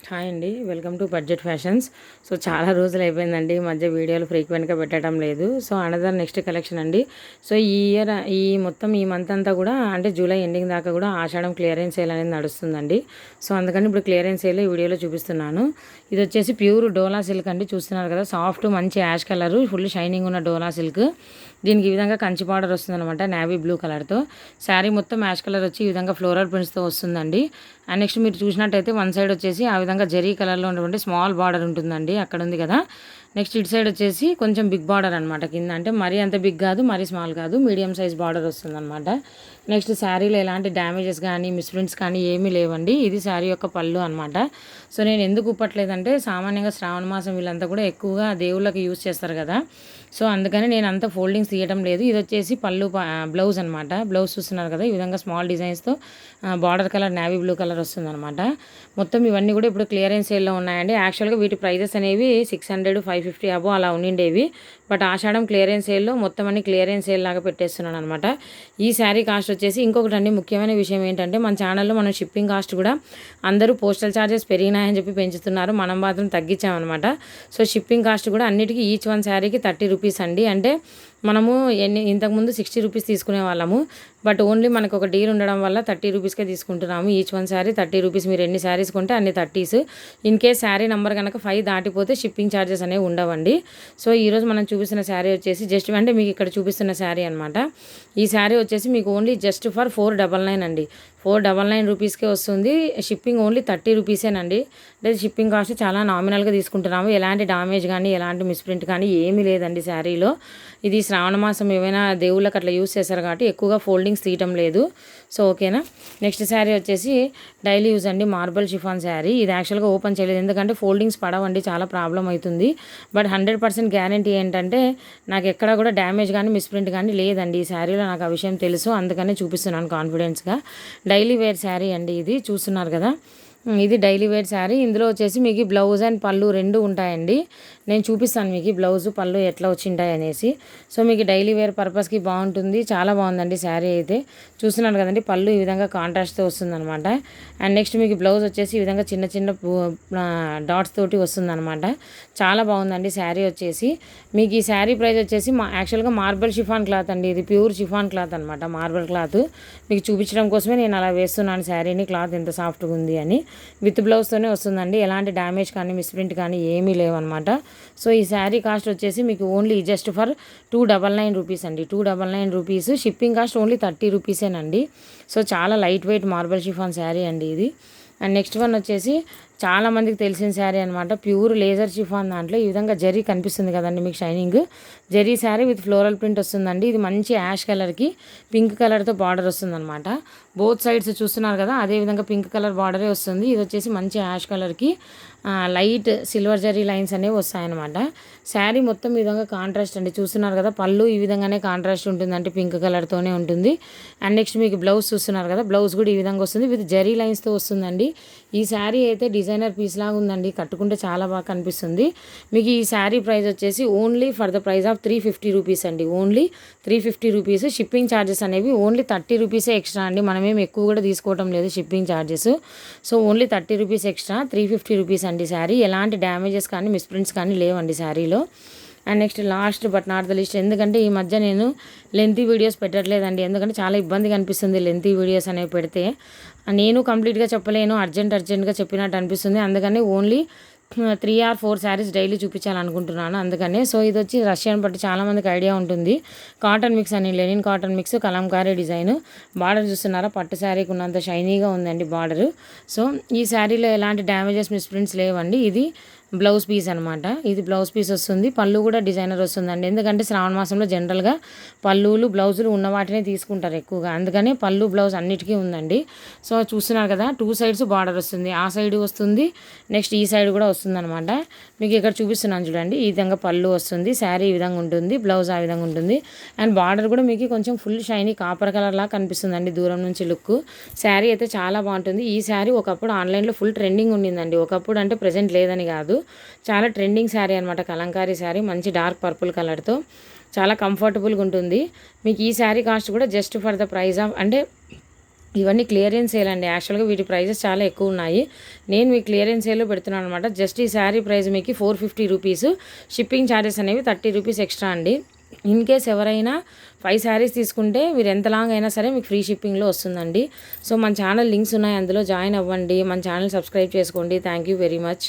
Hi అండి, welcome to budget fashions. So చాలా రోజులు అయిపోయిందండి, ఈ మధ్య వీడియోలు ఫ్రీక్వెంట్గా పెట్టడం లేదు. సో అనదర్ నెక్స్ట్ కలెక్షన్ అండి. సో ఈ మంత్ అంతా కూడా అంటే జూలై ఎండింగ్ దాకా కూడా ఆషాఢం క్లియరెన్స్ సేల్ అనేది నడుస్తుందండి. సో అందుకని ఇప్పుడు క్లియరెన్స్ సేల్ ఈ వీడియోలో చూపిస్తున్నాను. ఇది వచ్చేసి ప్యూర్ డోలా సిల్క్ అండి. చూస్తున్నారు కదా, సాఫ్ట్ మంచి యాష్ కలర్, ఫుల్ షైనింగ్ ఉన్న డోలా సిల్క్. దీనికి ఈ విధంగా కంచి బార్డర్ వస్తుంది అనమాట, నేవీ బ్లూ కలర్తో. శారీ మొత్తం యాష్ కలర్ వచ్చి ఈ విధంగా ఫ్లోరల్ ప్రింట్స్తో వస్తుందండి. అండ్ నెక్స్ట్ మీరు చూసినట్టయితే వన్ సైడ్ వచ్చేసి ఆ విధంగా జరీ కలర్లో ఉన్నటువంటి స్మాల్ బార్డర్ ఉంటుందండి, అక్కడ ఉంది కదా. నెక్స్ట్ ఇటు సైడ్ వచ్చేసి కొంచెం బిగ్ బార్డర్ అనమాట కింద, అంటే మరీ అంత బిగ్ కాదు మరీ స్మాల్ కాదు, మీడియం సైజ్ బార్డర్ వస్తుంది అనమాట. నెక్స్ట్ శారీలో ఎలాంటి డ్యామేజెస్ కానీ మిస్ప్రింట్స్ కానీ ఏమీ లేవండి. ఇది శారీ యొక్క పళ్ళు అనమాట. సో నేను ఎందుకు ఉప్పట్లేదంటే, సామాన్యంగా శ్రావణ మాసం వీళ్ళంతా కూడా ఎక్కువగా దేవుళ్ళకి యూజ్ చేస్తారు కదా. సో అందుకని నేను అంత ఫోల్డింగ్స్ తీయడం లేదు. ఇది వచ్చేసి పళ్ళు బ్లౌజ్ అనమాట. బ్లౌజ్ చూస్తున్నారు కదా, ఈ విధంగా స్మాల్ డిజైన్స్తో border colour navy blue colour వస్తుంది అనమాట. మొత్తం ఇవన్నీ కూడా ఇప్పుడు క్లియరెన్స్ సేల్లో ఉన్నాయండి. యాక్చువల్గా వీటి ప్రైజెస్ అనేవి 600, 550 అబో అలా ఉండిండేవి. బట్ ఆషాఢం క్లియరెన్స్ సేల్లో మొత్తం అన్ని క్లియరెన్స్ సేల్ లాగా పెట్టేస్తున్నాను అనమాట. ఈ శారీ కాస్ట్ వచ్చేసి ఇంకొకటి అండి, ముఖ్యమైన విషయం ఏంటంటే, మన ఛానల్లో మనం షిప్పింగ్ కాస్ట్ కూడా అందరూ పోస్టల్ ఛార్జెస్ పెరిగినాయని చెప్పి పెంచుతున్నారు, మనం మాత్రం తగ్గించామన్నమాట. సో షిప్పింగ్ కాస్ట్ కూడా అన్నిటికీ ఈచ్ వన్ శారీకి 30 రూపీస్ అండి. అంటే మనము ఇంతకుముందు 60 రూపీస్ తీసుకునే వాళ్ళము, బట్ ఓన్లీ మనకు ఒక డీల్ ఉండడం వల్ల 30 రూపీస్కే తీసుకుంటున్నాము. Each one sari 30 rupees. మీరు ఎన్ని శారీస్ కొంటే అన్ని 30s. In case sari number కనుక 5 దాటిపోతే షిప్పింగ్ ఛార్జెస్ అనేవి ఉండవండి. సో ఈరోజు మనం చూపిస్తున్న శారీ వచ్చేసి జస్ట్ అంటే మీకు ఇక్కడ చూపిస్తున్న శారీ అనమాట. ఈ శారీ వచ్చేసి మీకు ఓన్లీ జస్ట్ ఫర్ 499 అండి. 499 రూపీస్కే వస్తుంది. Shipping only 30 రూపీసేనండి. అంటే షిప్పింగ్ కాస్ట్ చాలా నామినల్గా తీసుకుంటున్నాము. ఎలాంటి డామేజ్ కానీ ఎలాంటి మిస్ప్రింట్ కానీ ఏమీ లేదండి శారీలో. ఇది శ్రావణ మాసం ఏమైనా దేవుళ్ళకి అట్లా యూస్ చేస్తారు కాబట్టి ఎక్కువగా ఫోల్డింగ్స్ తీయటం లేదు. సో ఓకేనా. నెక్స్ట్ శారీ వచ్చేసి డైలీ యూజ్ అండి, మార్బల్ షిఫాన్ శారీ. ఇది యాక్చువల్గా ఓపెన్ చేయలేదు ఎందుకంటే ఫోల్డింగ్స్ పడవండి, చాలా ప్రాబ్లం అవుతుంది. బట్ 100% గ్యారంటీ ఏంటంటే, నాకు ఎక్కడ కూడా డ్యామేజ్ కానీ మిస్ప్రింట్ కానీ లేదండి ఈ శారీలో. నాకు ఆ విషయం తెలుసు, అందుకనే చూపిస్తున్నాను కాన్ఫిడెన్స్గా. డైలీ వేర్ శారీ అండి ఇది. చూస్తున్నారు కదా, ఇది డైలీ వేర్ శారీ. ఇందులో వచ్చేసి మీకు బ్లౌజ్ అండ్ పళ్ళు రెండు ఉంటాయండి. నేను చూపిస్తాను మీకు బ్లౌజు పళ్ళు ఎట్లా వచ్చింటాయి అనేసి. సో మీకు డైలీ వేర్ పర్పస్కి బాగుంటుంది, చాలా బాగుందండి శారీ అయితే. చూస్తున్నాను కదండి, పళ్ళు ఈ విధంగా కాంట్రాస్ట్తో వస్తుందన్నమాట. అండ్ నెక్స్ట్ మీకు బ్లౌజ్ వచ్చేసి ఈ విధంగా చిన్న చిన్న డాట్స్ తోటి వస్తుందన్నమాట. చాలా బాగుందండి శారీ వచ్చేసి. మీకు ఈ శారీ ప్రైస్ వచ్చేసి యాక్చువల్గా మార్బల్ షిఫాన్ క్లాత్ అండి, ఇది ప్యూర్ షిఫాన్ క్లాత్ అనమాట, మార్బల్ క్లాత్. మీకు చూపించడం కోసమే నేను అలా వేస్తున్నాను శారీని, క్లాత్ ఎంత సాఫ్ట్గా ఉంది అని. విత్ బ్లౌజ్తోనే వస్తుందండి, ఎలాంటి డ్యామేజ్ కానీ మిస్ప్రింట్ కానీ ఏమీ లేవన్నమాట. సో ఈ శారీ కాస్ట్ వచ్చేసి మీకు ఓన్లీ జస్ట్ ఫర్ 299 రూపీస్ అండి. 299 రూపీస్. షిప్పింగ్ కాస్ట్ ఓన్లీ 30 రూపీసేనండి. సో చాలా light weight marble chiffon sari అండి ఇది. అండ్ నెక్స్ట్ వన్ వచ్చేసి చాలామందికి తెలిసిన శారీ అనమాట, ప్యూర్ లేజర్ షిఫాన్. దాంట్లో ఈ విధంగా జరీ కనిపిస్తుంది కదండి మీకు, shining zari sari with floral print వస్తుందండి. ఇది మంచి యాష్ కలర్కి పింక్ కలర్తో బార్డర్ వస్తుందన్నమాట. బోత్ సైడ్స్ చూస్తున్నారు కదా, అదేవిధంగా పింక్ కలర్ బార్డరే వస్తుంది. ఇది వచ్చేసి మంచి యాష్ కలర్కి లైట్ సిల్వర్ జరీ లైన్స్ అనేవి వస్తాయన్నమాట. శారీ మొత్తం ఈ విధంగా కాంట్రాస్ట్ అండి. చూస్తున్నారు కదా, పళ్ళు ఈ విధంగానే కాంట్రాస్ట్ ఉంటుంది, అంటే పింక్ కలర్తోనే ఉంటుంది. అండ్ నెక్స్ట్ మీకు బ్లౌజ్ చూస్తున్నారు కదా, బ్లౌజ్ కూడా ఈ విధంగా వస్తుంది, విత్ జరీ లైన్స్తో వస్తుందండి. ఈ శారీ అయితే డిజైనర్ పీస్ లాగా ఉందండి, కట్టుకుంటే చాలా బాగా కనిపిస్తుంది. మీకు ఈ శారీ ప్రైస్ వచ్చేసి only for the price of 350 rupees అండి. Only 350 rupees. షిప్పింగ్ ఛార్జెస్ అనేవి ఓన్లీ 30 రూపీసే ఎక్స్ట్రా అండి. మనమేం ఎక్కువ కూడా తీసుకోవడం లేదు shipping charges. So only 30 rupees extra, 350 rupees అండి శారీ. ఎలాంటి డ్యామేజెస్ కానీ మిస్ప్రింట్స్ కానీ లేవండి శారీలో. And next last but not the list, ఎందుకంటే ఈ మధ్య నేను లెంతీ వీడియోస్ పెట్టట్లేదండి, ఎందుకంటే చాలా ఇబ్బందిగా అనిపిస్తుంది లెంతీ వీడియోస్ అనేవి పెడితే. నేను కంప్లీట్గా చెప్పలేను, అర్జెంట్గా చెప్పినట్టు అనిపిస్తుంది. అందుకని ఓన్లీ 3 or 4 శారీస్ డైలీ చూపించాలనుకుంటున్నాను, అందుకనే. సో ఇది వచ్చి రష్యన్ పట్టు, చాలామందికి ఐడియా ఉంటుంది. కాటన్ మిక్స్ అని, linen cotton mix, Kalamkari design. Border చూస్తున్నారా, పట్టు శారీకి ఉన్నంత షైనీగా ఉందండి బార్డరు. సో ఈ శారీలో ఎలాంటి డ్యామేజెస్ మిస్ప్రింట్స్ లేవండి. ఇది బ్లౌజ్ పీస్ అనమాట. ఇది బ్లౌజ్ పీస్ వస్తుంది. పళ్ళు కూడా డిజైనర్ వస్తుందండి, ఎందుకంటే శ్రావణ మాసంలో జనరల్గా పళ్ళులు బ్లౌజులు ఉన్న వాటినే తీసుకుంటారు ఎక్కువగా, అందుకనే పళ్ళు బ్లౌజ్ అన్నిటికీ ఉందండి. సో చూస్తున్నారు కదా, 2 సైడ్స్ బార్డర్ వస్తుంది, ఆ సైడ్ వస్తుంది, నెక్స్ట్ ఈ సైడ్ కూడా వస్తుంది అనమాట. మీకు ఇక్కడ చూపిస్తున్నాను చూడండి, ఈ విధంగా పళ్ళు వస్తుంది, శారీ ఈ విధంగా ఉంటుంది, బ్లౌజ్ ఆ విధంగా ఉంటుంది. అండ్ బార్డర్ కూడా మీకు కొంచెం ఫుల్ షైనీ కాపర్ కలర్ లాగా కనిపిస్తుందండి దూరం నుంచి లుక్. శారీ అయితే చాలా బాగుంటుంది. ఈ శారీ ఒకప్పుడు ఆన్లైన్లో ఫుల్ ట్రెండింగ్ ఉండిందండి, ఒకప్పుడు అంటే ప్రజెంట్ లేదని కాదు, చాలా ట్రెండింగ్ శారీ అనమాట. కలంకారీ శారీ, మంచి డార్క్ పర్పుల్ కలర్తో చాలా కంఫర్టబుల్గా ఉంటుంది. మీకు ఈ శారీ కాస్ట్ కూడా just for the price of, అంటే ఇవన్నీ క్లియరెన్స్ సేల్ అండి. యాక్చువల్గా వీటి ప్రైజెస్ చాలా ఎక్కువ ఉన్నాయి. నేను మీ క్లియరెన్స్ సేల్లో పెడుతున్నాను అనమాట. జస్ట్ ఈ శారీ ప్రైస్ మీకు 450 రూపీస్. షిప్పింగ్ ఛార్జెస్ అనేవి 30 రూపీస్ ఎక్స్ట్రా అండి. ఇన్ కేస్ ఎవరైనా 5 శారీస్ తీసుకుంటే మీరు ఎంత లాంగ్ అయినా సరే మీకు ఫ్రీ షిప్పింగ్లో వస్తుందండి. సో మన ఛానల్ లింక్స్ ఉన్నాయి, అందులో జాయిన్ అవ్వండి. మన ఛానల్ సబ్స్క్రైబ్ చేసుకోండి. Thank you very much.